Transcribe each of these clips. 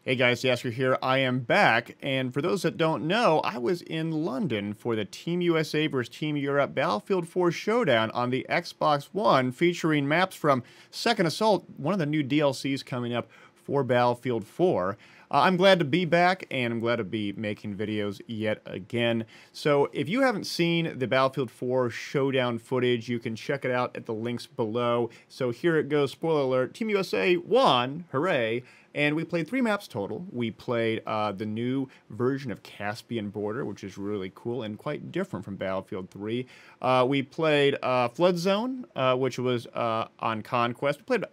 Hey guys, daskro here. I am back, and for those that don't know, I was in London for the Team USA vs. Team Europe Battlefield 4 Showdown on the Xbox One, featuring maps from Second Assault, one of the new DLCs coming up for Battlefield 4. I'm glad to be back, and I'm glad to be making videos yet again. So if you haven't seen the Battlefield 4 Showdown footage, you can check it out at the links below. So here it goes, spoiler alert, Team USA won, hooray! And we played 3 maps total. We played the new version of Caspian Border, which is really cool and quite different from Battlefield 3. We played Flood Zone, which was on Conquest. We played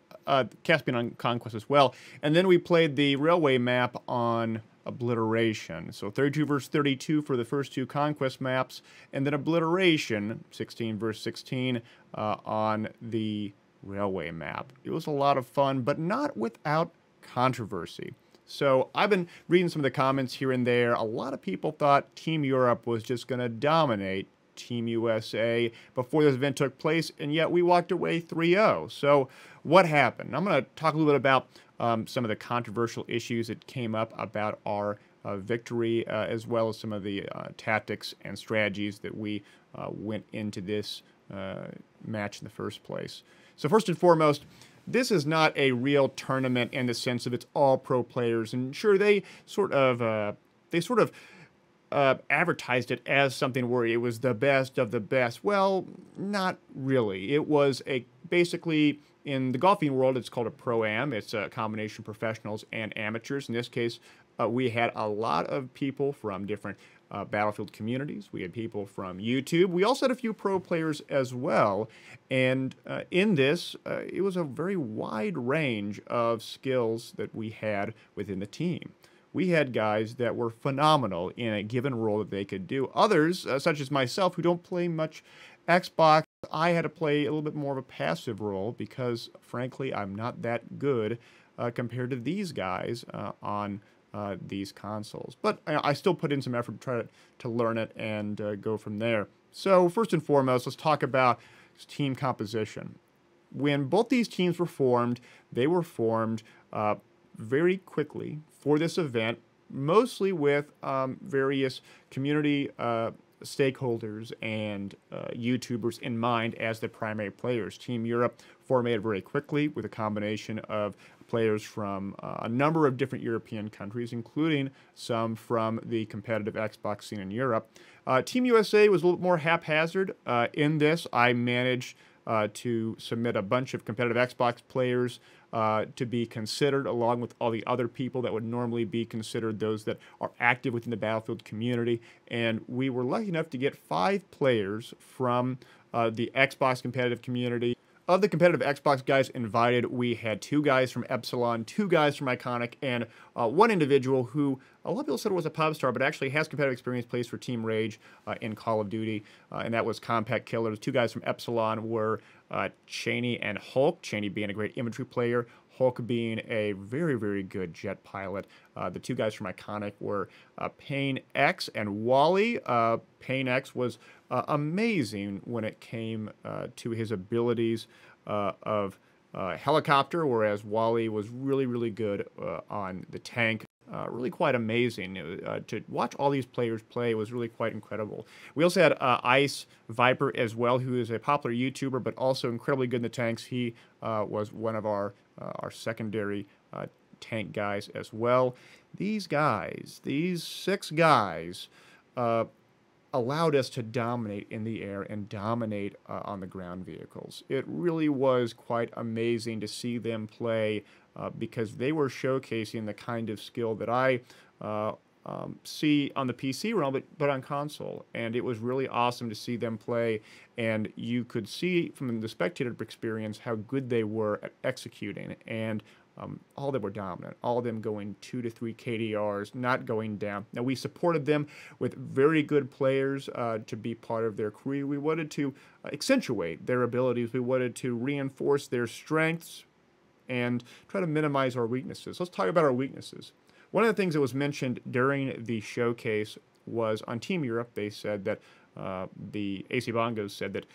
Caspian on Conquest as well. And then we played the railway map on Obliteration. So 32 versus 32 for the first 2 Conquest maps, and then Obliteration, 16 versus 16, on the railway map. It was a lot of fun, but not without controversy. So I've been reading some of the comments here and there. A lot of people thought Team Europe was just going to dominate Team USA before this event took place, and yet we walked away 3-0. So what happened? I'm going to talk a little bit about some of the controversial issues that came up about our victory, as well as some of the tactics and strategies that we went into this match in the first place. So first and foremost, this is not a real tournament in the sense of it's all pro players, and sure, they sort of advertised it as something where it was the best of the best. Well, not really. It was basically, in the golfing world, it's called a pro-am. It's a combination of professionals and amateurs. In this case, we had a lot of people from different Battlefield communities. We had people from YouTube. We also had a few pro players as well. And in this, it was a very wide range of skills that we had within the team. We had guys that were phenomenal in a given role that they could do. Others, such as myself, who don't play much Xbox, I had to play a little bit more of a passive role because, frankly, I'm not that good compared to these guys on these consoles. But I still put in some effort to try to learn it and go from there. So first and foremost, let's talk about team composition. When both these teams were formed, they were formed very quickly for this event, mostly with various community stakeholders and YouTubers in mind as the primary players. Team Europe formatted very quickly with a combination of players from a number of different European countries, including some from the competitive Xbox scene in Europe. Team USA was a little more haphazard. In this, I managed to submit a bunch of competitive Xbox players to be considered, along with all the other people that would normally be considered those that are active within the Battlefield community. And we were lucky enough to get 5 players from the Xbox competitive community. Of the competitive Xbox guys invited, we had 2 guys from Epsilon, 2 guys from Iconic, and 1 individual who a lot of people said was a pub star, but actually has competitive experience, plays for Team Rage in Call of Duty, and that was Compact Killer. The 2 guys from Epsilon were Cheney and Hulk, Cheney being a great infantry player, Hulk being a very, very good jet pilot. The 2 guys from Iconic were Payne X and Wally. Payne X was amazing when it came to his abilities of helicopter, whereas Wally was really, really good on the tank. Really quite amazing. To watch all these players play was really quite incredible. We also had Ice Viper as well, who is a popular YouTuber, but also incredibly good in the tanks. He was one of our secondary tank guys as well. These guys, these 6 guys, allowed us to dominate in the air and dominate on the ground vehicles. It really was quite amazing to see them play because they were showcasing the kind of skill that I see on the PC realm, but on console. And it was really awesome to see them play, and you could see from the spectator experience how good they were at executing. And all of them were dominant, all of them going 2 to 3 KDRs, not going down. Now, we supported them with very good players to be part of their crew. We wanted to accentuate their abilities. We wanted to reinforce their strengths and try to minimize our weaknesses. Let's talk about our weaknesses. One of the things that was mentioned during the showcase was on Team Europe, they said that the AC Bongos said that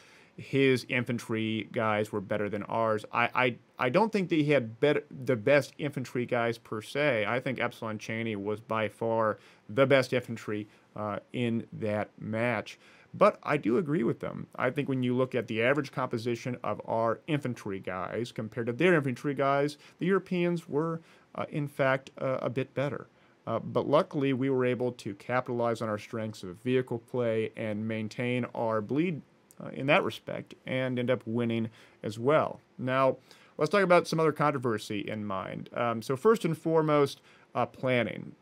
his infantry guys were better than ours. I don't think that he had the best infantry guys per se. I think Epsilon Cheney was by far the best infantry in that match. But I do agree with them. I think when you look at the average composition of our infantry guys compared to their infantry guys, the Europeans were, in fact, a bit better. But luckily, we were able to capitalize on our strengths of vehicle play and maintain our bleed in that respect and end up winning as well. Now, let's talk about some other controversy in mind. So first and foremost, planning.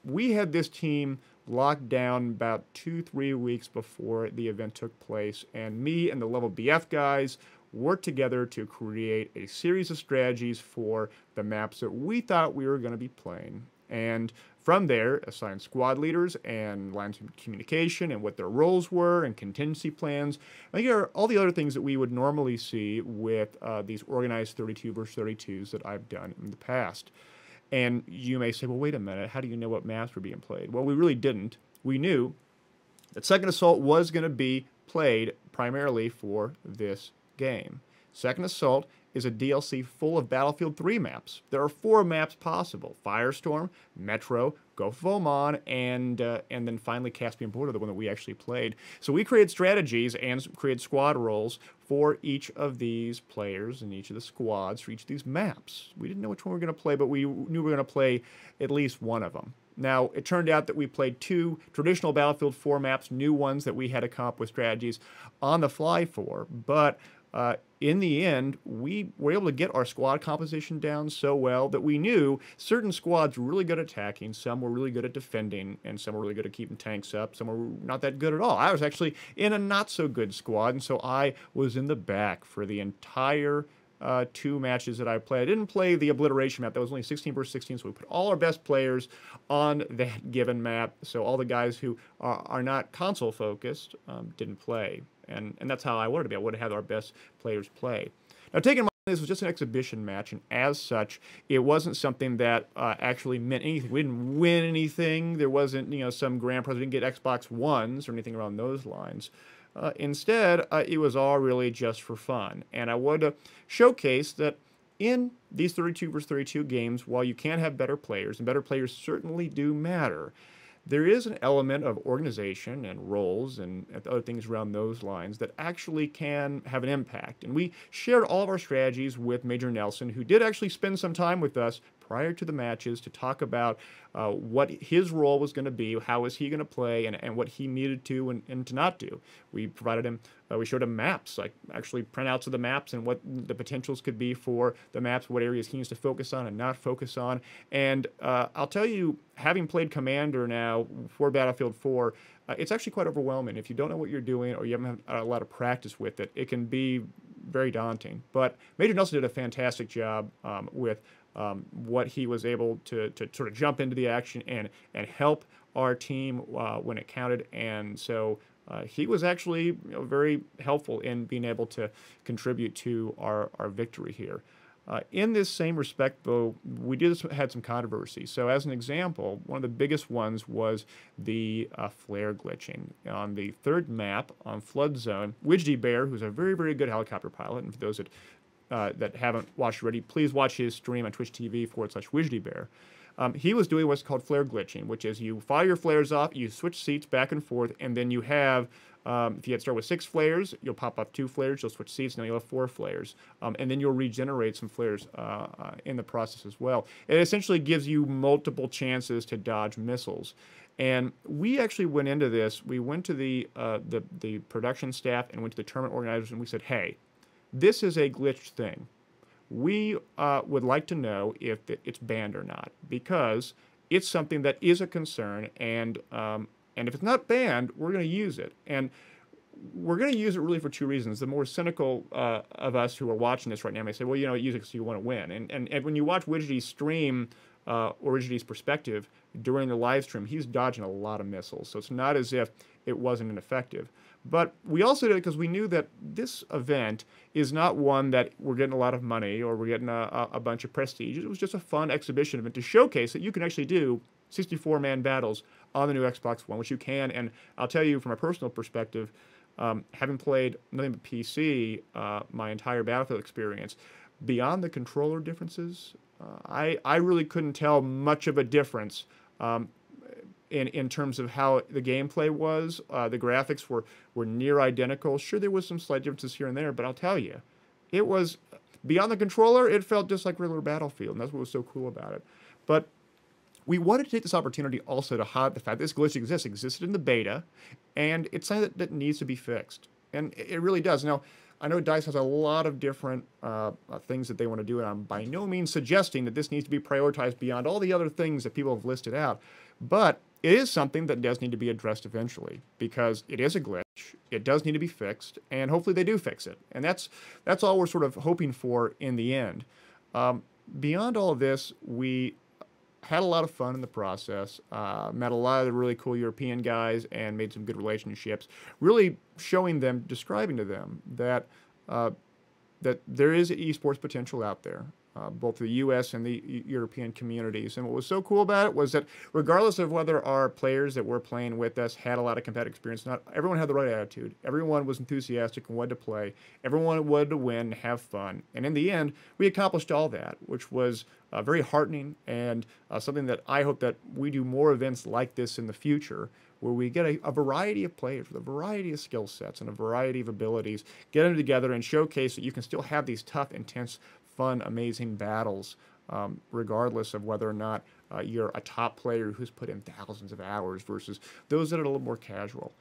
We had this team locked down about 2-3 weeks before the event took place, and me and the level BF guys worked together to create a series of strategies for the maps that we thought we were going to be playing. And from there, assign squad leaders and lines of communication and what their roles were and contingency plans. I think are all the other things that we would normally see with these organized 32 versus 32s that I've done in the past. And you may say, well, wait a minute, how do you know what maps were being played? Well, we really didn't. We knew that Second Assault was going to be played primarily for this game. Second Assault is a DLC full of Battlefield 3 maps. There are 4 maps possible: Firestorm, Metro, Gulf of Oman, and then finally Caspian Border, the one that we actually played. So we created strategies and created squad roles for each of these players and each of the squads for each of these maps. We didn't know which one we were going to play, but we knew we were going to play at least one of them. Now, it turned out that we played 2 traditional Battlefield 4 maps, new ones that we had to come up with strategies on the fly for, but in the end, we were able to get our squad composition down so well that we knew certain squads were really good at attacking, some were really good at defending, and some were really good at keeping tanks up, some were not that good at all. I was actually in a not-so-good squad, and so I was in the back for the entire 2 matches that I played. I didn't play the obliteration map. That was only 16 versus 16, so we put all our best players on that given map, so all the guys who are not console-focused didn't play. And that's how I wanted to be. I would have had our best players play. Now, taking in mind this was just an exhibition match, and as such, it wasn't something that actually meant anything. We didn't win anything. There wasn't, some grand prize. We didn't get Xbox Ones or anything around those lines. Instead, it was all really just for fun. And I wanted to showcase that in these 32 versus 32 games, while you can have better players, and better players certainly do matter, there is an element of organization and roles and other things around those lines that actually can have an impact. And we shared all of our strategies with Major Nelson, who did actually spend some time with us prior to the matches to talk about what his role was going to be, how was he going to play, and what he needed to and to not do. We provided him, we showed him maps, like actually printouts of the maps and what the potentials could be for the maps, what areas he needs to focus on and not focus on. And I'll tell you, having played Commander now for Battlefield 4, it's actually quite overwhelming. If you don't know what you're doing or you haven't had a lot of practice with it, it can be very daunting. But Major Nelson did a fantastic job with what he was able to sort of jump into the action and help our team when it counted. And so he was actually very helpful in being able to contribute to our victory here. In this same respect, though, we had some controversy. So as an example, one of the biggest ones was the flare glitching. On the 3rd map on Flood Zone, Widgety Bear, who's a very, very good helicopter pilot, and for those that haven't watched already, please watch his stream on Twitch TV/Widgety Bear. He was doing what's called flare glitching, which is you fire your flares off, you switch seats back and forth, and then you have, if you had to start with 6 flares, you'll pop up 2 flares, you'll switch seats, and then you'll have 4 flares. And then you'll regenerate some flares in the process as well. It essentially gives you multiple chances to dodge missiles. And we actually went into this, we went to the production staff and went to the tournament organizers, and we said, hey, this is a glitched thing. We would like to know if it's banned or not, because it's something that is a concern, and if it's not banned, we're going to use it. And we're going to use it really for 2 reasons. The more cynical of us who are watching this right now may say, well, use it because you want to win. And when you watch Widgety's stream, or Widgety's perspective during the live stream, he's dodging a lot of missiles. So it's not as if it wasn't ineffective. But we also did it because we knew that this event is not one that we're getting a lot of money or we're getting a bunch of prestige. It was just a fun exhibition event to showcase that you can actually do 64-man battles on the new Xbox One, which you can. And I'll tell you from a personal perspective, Having played nothing but PC my entire Battlefield experience, beyond the controller differences, I really couldn't tell much of a difference in terms of how the gameplay was. The graphics were near identical. Sure, there was some slight differences here and there, but I'll tell you, it was beyond the controller. It felt just like regular Battlefield, and that's what was so cool about it. But we wanted to take this opportunity also to highlight the fact that this glitch existed in the beta, and it's something that needs to be fixed. And it really does. Now, I know DICE has a lot of different things that they want to do, and I'm by no means suggesting that this needs to be prioritized beyond all the other things that people have listed out. But it is something that does need to be addressed eventually, because it is a glitch. It does need to be fixed, and hopefully they do fix it. And that's all we're sort of hoping for in the end. Beyond all of this, we had a lot of fun in the process, met a lot of the really cool European guys and made some good relationships, really showing them, describing to them that that there is esports potential out there, both the U.S. and the European communities. And what was so cool about it was that regardless of whether our players that were playing with us had a lot of competitive experience, not everyone had the right attitude. Everyone was enthusiastic and wanted to play. Everyone wanted to win, have fun. And in the end, we accomplished all that, which was very heartening, and something that I hope that we do more events like this in the future, where we get a variety of players with a variety of skill sets and a variety of abilities, get them together and showcase that you can still have these tough, intense, fun, amazing battles, regardless of whether or not you're a top player who's put in thousands of hours versus those that are a little more casual.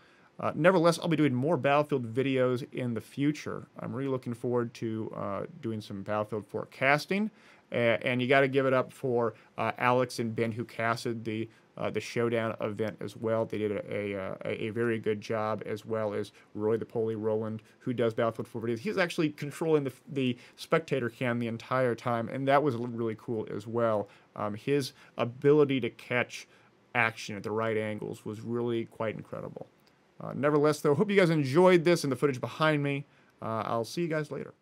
Nevertheless, I'll be doing more Battlefield videos in the future. I'm really looking forward to doing some Battlefield forecasting, and you got to give it up for Alex and Ben, who casted the Showdown event as well. They did a very good job, as well as Roy the Poley Roland, who does Battlefield 4 videos. He's actually controlling the spectator cam the entire time, and that was really cool as well. His ability to catch action at the right angles was really quite incredible. Nevertheless, though, hope you guys enjoyed this and the footage behind me. I'll see you guys later.